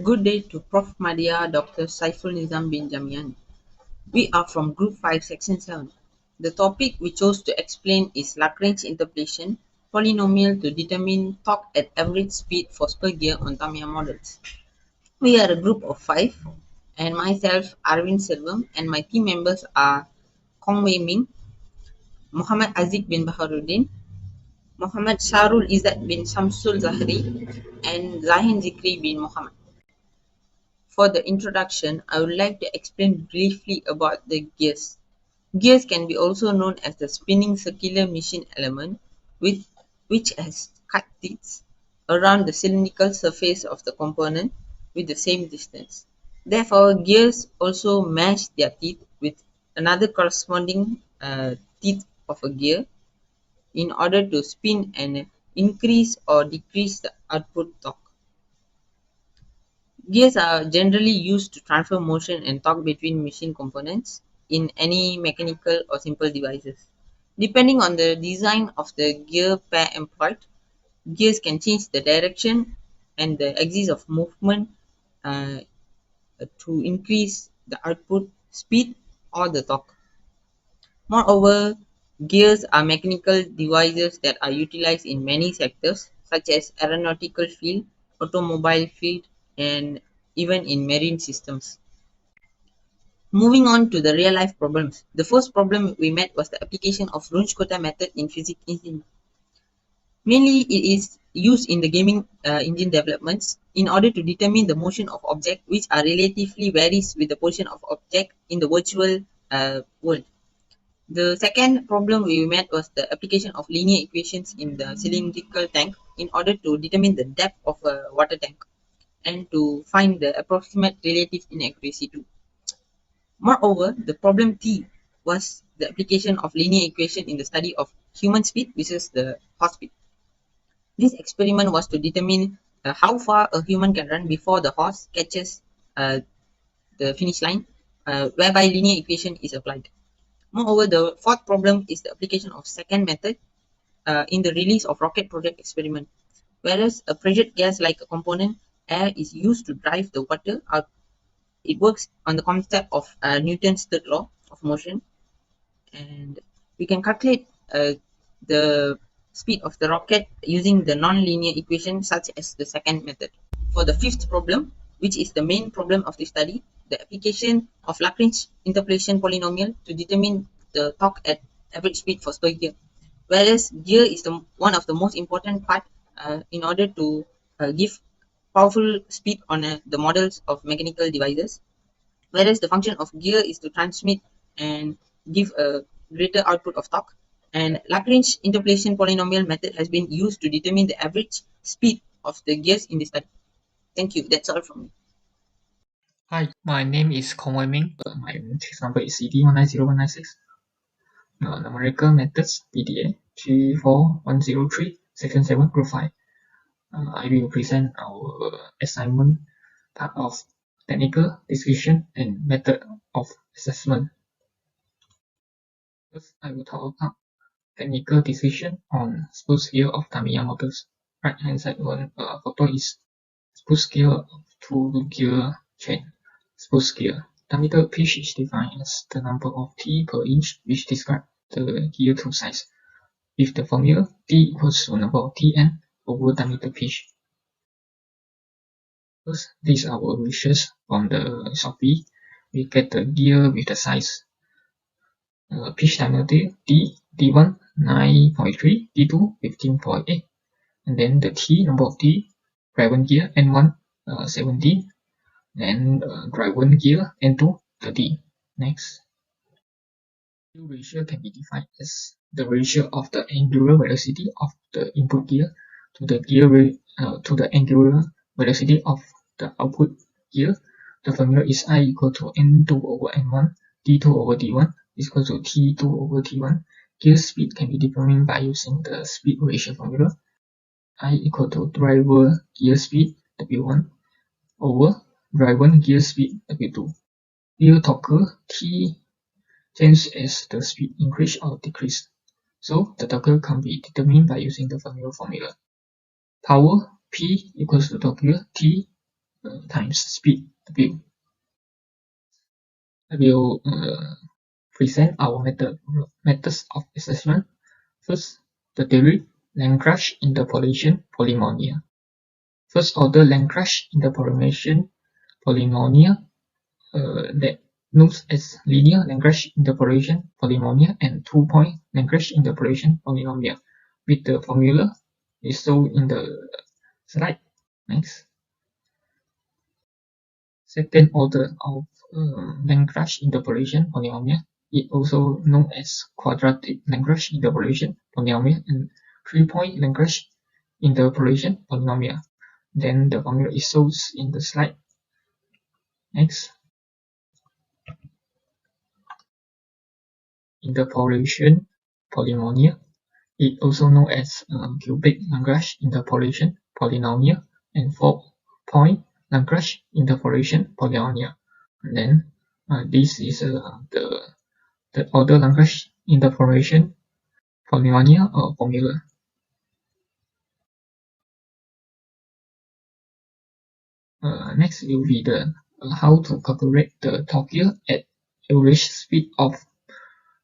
Good day to Prof. Madia, Dr. Saiful Nizam bin Jamian. We are from Group 5, Section 7. The topic we chose to explain is Lagrange Interpolation Polynomial to determine torque at average speed for spur gear on TAMIYA models. We are a group of 5, and myself, Arvind Selvam, and my team members are Kong Wei Ming, Muhammad Aziz bin Baharuddin, Muhammad Sharul Izzat bin Shamsul Zahri, and Zahin Zikri bin Muhammad. For the introduction, I would like to explain briefly about the gears. Gears can be also known as the spinning circular machine element, which has cut teeth around the cylindrical surface of the component with the same distance. Therefore, gears also match their teeth with another corresponding teeth of a gear in order to spin and increase or decrease the output torque. Gears are generally used to transfer motion and torque between machine components in any mechanical or simple devices. Depending on the design of the gear pair employed, gears can change the direction and the axis of movement uh, to increase the output speed or the torque. Moreover, gears are mechanical devices that are utilized in many sectors such as aeronautical field, automobile field, and even in marine systems. Moving on to the real-life problems. The first problem we met was the application of Runge-Kutta method in physics engine. Mainly, it is used in the gaming engine developments in order to determine the motion of objects which are relatively varies with the position of object in the virtual world. The second problem we met was the application of linear equations in the cylindrical tank in order to determine the depth of a water tank and to find the approximate relative inaccuracy too. Moreover, the problem T was the application of linear equation in the study of human speed versus the horse speed. This experiment was to determine how far a human can run before the horse catches the finish line, whereby linear equation is applied. Moreover, the fourth problem is the application of second method in the release of rocket project experiment. Whereas a pressured gas like a component, air is used to drive the water out. It works on the concept of Newton's third law of motion, and we can calculate the speed of the rocket using the non-linear equation such as the second method. For the fifth problem, which is the main problem of the study, the application of Lagrange Interpolation Polynomial to determine the torque at average speed for spur gear. Whereas gear is one of the most important part in order to give powerful speed on the models of mechanical devices. Whereas the function of gear is to transmit and give a greater output of torque. And Lagrange Interpolation Polynomial method has been used to determine the average speed of the gears in this study. Thank you. That's all from me. Hi, my name is Kong Wei Ming. My text number is CD190196. Numerical Methods, PDA 34103, Section 7, Group 5. I will present our assignment part of technical description and method of assessment. First, I will talk about technical description on spur scale of TAMIYA motors. Right hand side one photo is spur scale of two-gear chain. Spur scale. Diameter pitch is defined as the number of T per inch, which describes the gear tooth size. With the formula T equals to number of Tn over diameter pitch. First, these are our ratios from the Shopee. We get the gear with the size. Pitch diameter D1 9.3, D2 15.8, and then the T number of T, driven gear N1 17, and driven gear N2 30. Next, Q ratio can be defined as the ratio of the angular velocity of the input gear to the to the angular velocity of the output gear. The formula is I equal to N2 over N1, D2 over D1 is equal to T2 over T1. Gear speed can be determined by using the speed ratio formula. I equal to driver gear speed W1 over driven gear speed W2. Gear torque T changes as the speed increase or decrease. So the torque can be determined by using the formula. Power P equals to torque T times speed W. I will present our methods of assessment. First, the theory, Lagrange Interpolation Polynomial. First order Lagrange Interpolation Polynomial that known as linear Lagrange Interpolation Polynomial and two-point Lagrange Interpolation Polynomial with the formula is shown in the slide. Next. Second order of Lagrange Interpolation Polynomial, it also known as quadratic Lagrange Interpolation Polynomial and three-point Lagrange Interpolation Polynomial. Then the formula is shown in the slide. Next. Interpolation Polynomial, it also known as cubic Lagrange Interpolation Polynomial and four-point Lagrange Interpolation Polynomial. And then this is the order Lagrange Interpolation Polynomial formula. Next will be the how to calculate the torque at average speed of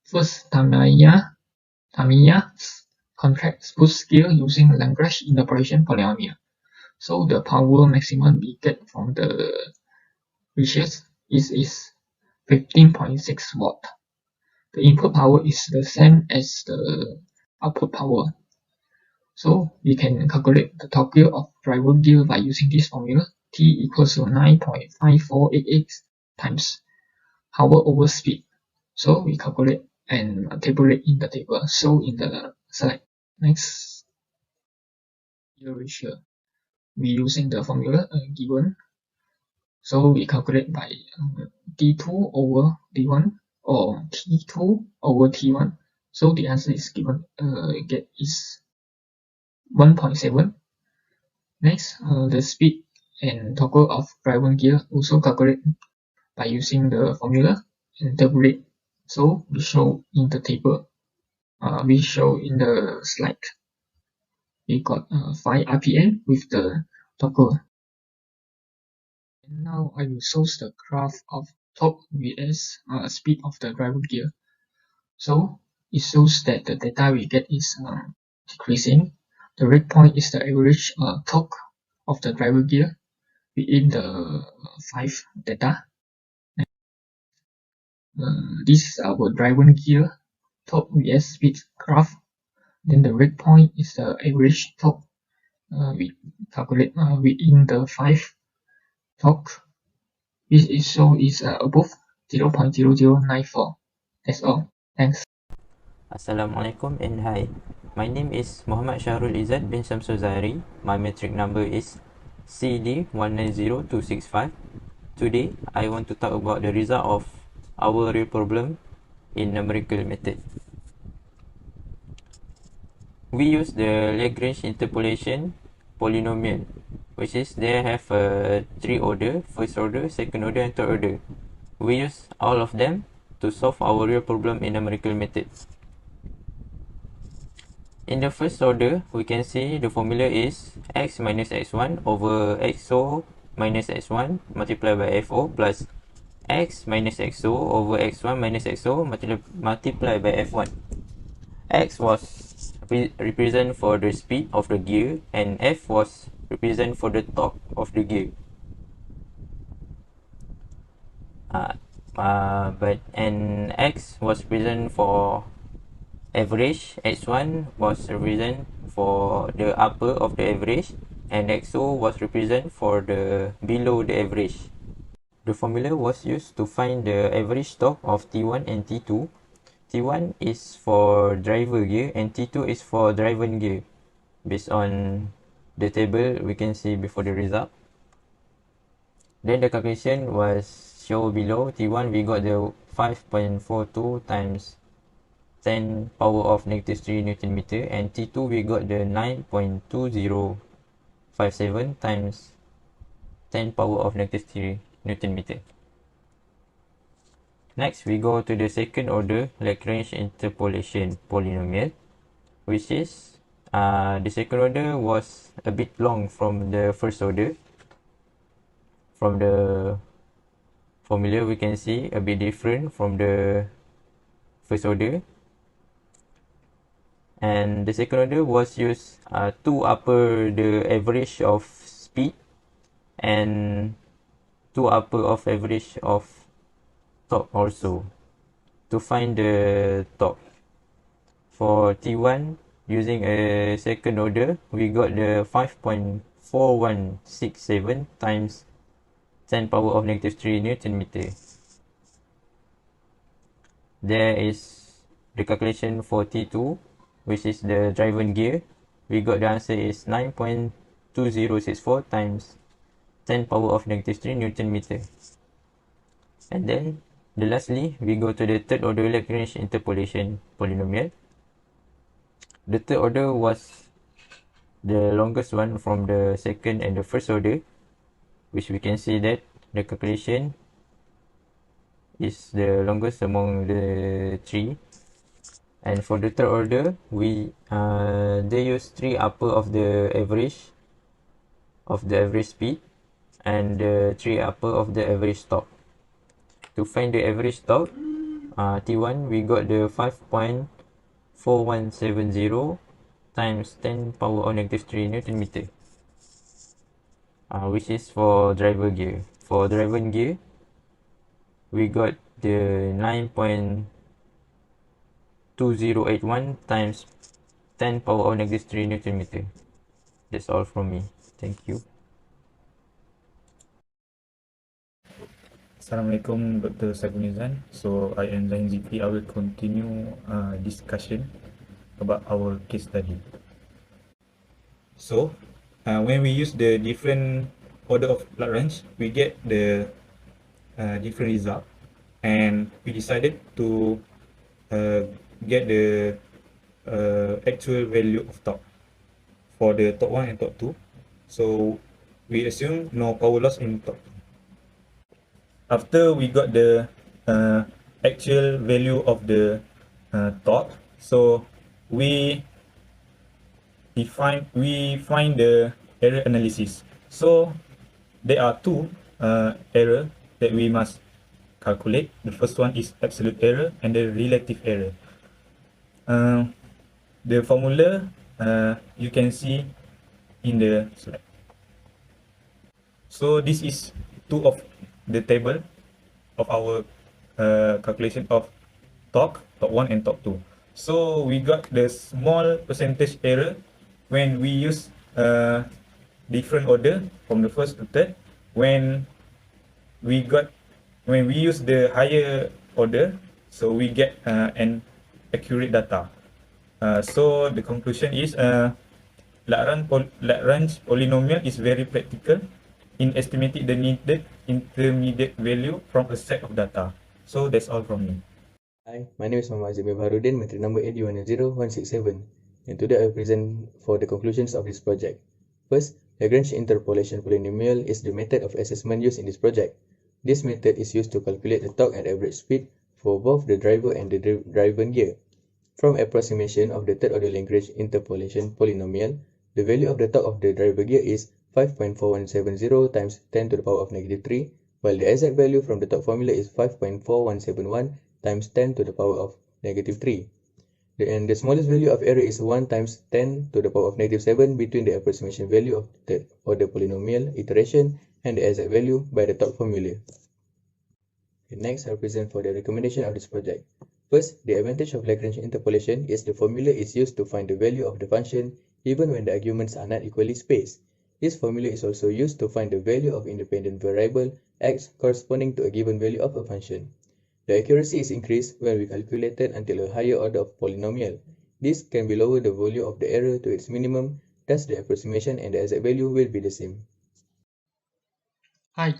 first TAMIYA's contract push gear using Lagrange Interpolation Polynomial. So the power maximum we get from the research is 15.6 watt. The input power is the same as the output power. So we can calculate the torque of driver gear by using this formula. T equals to 9.5488 times power over speed. So we calculate and tabulate in the table. So in the slide. Next, gear ratio. We using the formula given. So we calculate by T2 over T1 or T2 over T1. So the answer is given is 1.7. Next, the speed and torque of driven gear also calculate by using the formula and tabulate. So we show in the table. We show in the slide. We got 5 RPM with the torque. And now I will show the graph of torque vs speed of the driven gear. So it shows that the data we get is decreasing. The red point is the average torque of the driver gear within the 5 data. This is our driven gear torque vs speed graph. Then the red point is the average torque we calculate within the 5 torque, which is shown is above 0.0094. That's all. Thanks. Assalamualaikum and hi. My name is Muhammad Syahrul Izzat bin Syamsul Zahari. My metric number is CD190265. Today, I want to talk about the result of our real problem in numerical method. We use the Lagrange Interpolation Polynomial, which is they have three order, first order, second order and third order. We use all of them to solve our real problem in numerical method. In the first order, we can see the formula is x minus x1 over xo minus x1 multiplied by fo plus x minus xo over x1 minus xo multiplied by f1. X was represent for the speed of the gear and f was represent for the torque of the gear. And x was represent for average, x1 was represent for the upper of the average, and xo was represent for the below the average. The formula was used to find the average torque of T1 and T2. T1 is for driver gear and T2 is for driven gear. Based on the table we can see before the result. Then the calculation was shown below. T1 we got the 5.42 times 10 power of negative 3 Newton meter, and T2 we got the 9.2057 times 10 power of negative 3 Newton meter. Next, we go to the second order Lagrange Interpolation Polynomial, which is the second order was a bit long from the first order. From the formula, we can see a bit different from the first order. And the second order was used to upper the average of speed and to upper of average of torque also to find the torque. For T1, using a second order, we got the 5.4167 times 10 power of negative 3 Newton meter. There is the calculation for T2, which is the driven gear. We got the answer is 9.2064 times 10 power of negative 3 Newton meter. And then, lastly, we go to the third order Lagrange Interpolation Polynomial. The third order was the longest one from the second and the first order, which we can see that the calculation is the longest among the three. And for the third order, they use 3 upper of the average speed and the 3 upper of the average torque. To find the average torque, T1 we got the 5.4170 times 10 power of negative 3 Newton meter, which is for driver gear. For driven gear, we got the 9.2081 times 10 power of negative 3 Newton meter. That's all from me. Thank you. Assalamualaikum Dr. Sagunizan. So I am Zain Zikri. I will continue discussion about our case study. So when we use the different order of Lagrange, we get the different result, and we decided to get the actual value of torque for the torque 1 and torque 2. So we assume no power loss in torque. After we got the actual value of the torque, so we find the error analysis. So there are two error that we must calculate. The first one is absolute error and the relative error. The formula you can see in the slide. So this is two of the table of our calculation of torque 1 and torque 2. So we got the small percentage error when we use different order from the first to third. When we use the higher order, so we get an accurate data. So the conclusion is Lagrange polynomial is very practical in estimating the needed intermediate value from a set of data. So that's all from me. Hi, my name is Muhammad Zamir Baharudin, matric number 8010167, and today I will present for the conclusions of this project. First, Lagrange Interpolation Polynomial is the method of assessment used in this project. This method is used to calculate the torque at average speed for both the driver and the driven gear. From approximation of the third order Lagrange Interpolation Polynomial, the value of the torque of the driver gear is 5.4170 times 10 to the power of negative 3, while the exact value from the torque formula is 5.4171 times 10 to the power of negative 3. And the smallest value of error is 1 times 10 to the power of negative 7 between the approximation value of the third order polynomial iteration and the exact value by the torque formula. Okay, next, I'll present for the recommendation of this project. First, the advantage of Lagrange interpolation is the formula is used to find the value of the function even when the arguments are not equally spaced. This formula is also used to find the value of independent variable x corresponding to a given value of a function. The accuracy is increased when we calculate it until a higher order of polynomial. This can be lower the value of the error to its minimum, thus the approximation and the exact value will be the same. Hi,